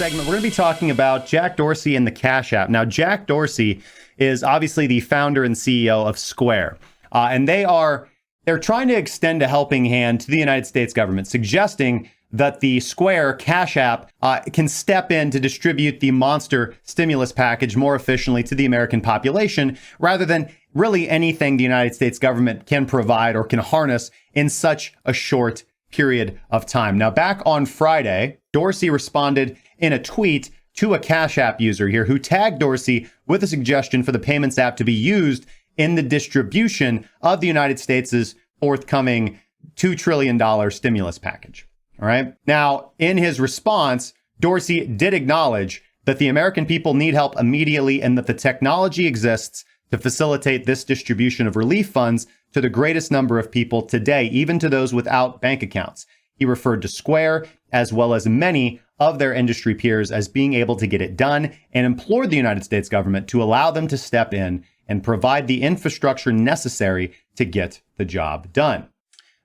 segment, we're going to be talking about Jack Dorsey and the CashApp. Now, Jack Dorsey is obviously the founder and CEO of Square, and they're trying to extend a helping hand to the United States government, suggesting that the Square CashApp can step in to distribute the monster stimulus package more efficiently to the American population, rather than really anything the United States government can provide or can harness in such a short period of time. Now, back on Friday, Dorsey responded in a tweet to a CashApp user here who tagged Dorsey with a suggestion for the payments app to be used in the distribution of the United States' forthcoming $2 trillion stimulus package. All right. Now, in his response, Dorsey did acknowledge that the American people need help immediately and that the technology exists to facilitate this distribution of relief funds to the greatest number of people today, even to those without bank accounts. He referred to Square, as well as many of their industry peers, as being able to get it done, and implored the United States government to allow them to step in and provide the infrastructure necessary to get the job done.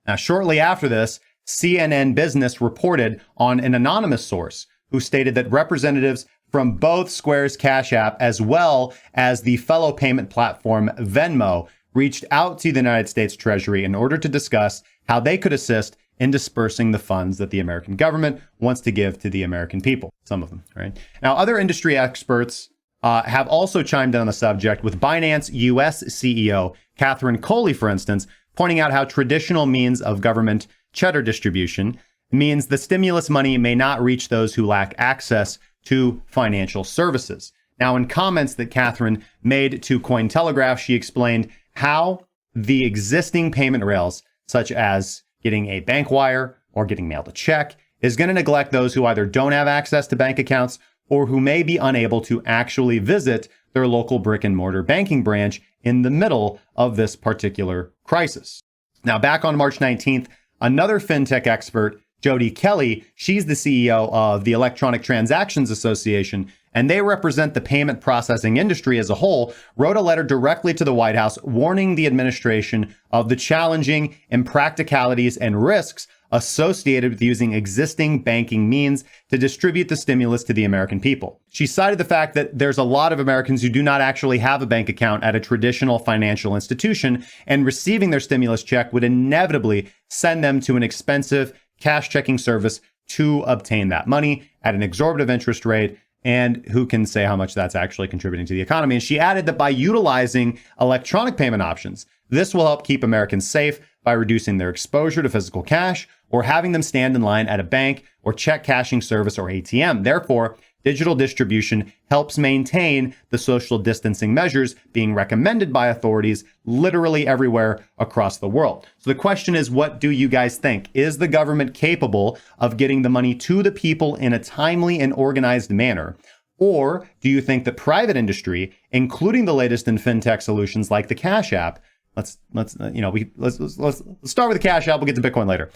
Now, shortly after this, CNN Business reported on an anonymous source who stated that representatives from both Square's CashApp as well as the fellow payment platform Venmo reached out to the United States Treasury in order to discuss how they could assist in dispersing the funds that the American government wants to give to the American people. Some of them, right? Now, other industry experts have also chimed in on the subject, with Binance US CEO Catherine Coley, for instance, pointing out how traditional means of government cheddar distribution means the stimulus money may not reach those who lack access to financial services. Now, in comments that Catherine made to Cointelegraph, she explained how the existing payment rails, such as getting a bank wire or getting mailed a check, is going to neglect those who either don't have access to bank accounts or who may be unable to actually visit their local brick and mortar banking branch in the middle of this particular crisis. Now, back on March 19th, another fintech expert, Jody Kelly, she's the CEO of the Electronic Transactions Association, and they represent the payment processing industry as a whole, wrote a letter directly to the White House warning the administration of the challenging impracticalities and risks associated with using existing banking means to distribute the stimulus to the American people. She cited the fact that there's a lot of Americans who do not actually have a bank account at a traditional financial institution, and receiving their stimulus check would inevitably send them to an expensive cash checking service to obtain that money at an exorbitant interest rate. And who can say how much that's actually contributing to the economy? And she added that by utilizing electronic payment options, this will help keep Americans safe by reducing their exposure to physical cash or having them stand in line at a bank or check cashing service or ATM. Therefore, digital distribution helps maintain the social distancing measures being recommended by authorities literally everywhere across the world. So the question is, what do you guys think? Is the government capable of getting the money to the people in a timely and organized manner? Or do you think that private industry, including the latest in fintech solutions like the CashApp, let's start with the CashApp. We'll get to Bitcoin later.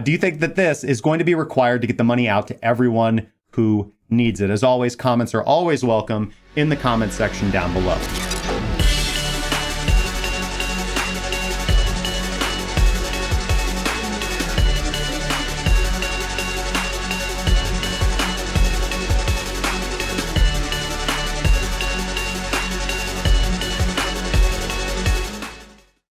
Do you think that this is going to be required to get the money out to everyone who needs it? As always, comments are always welcome in the comment section down below.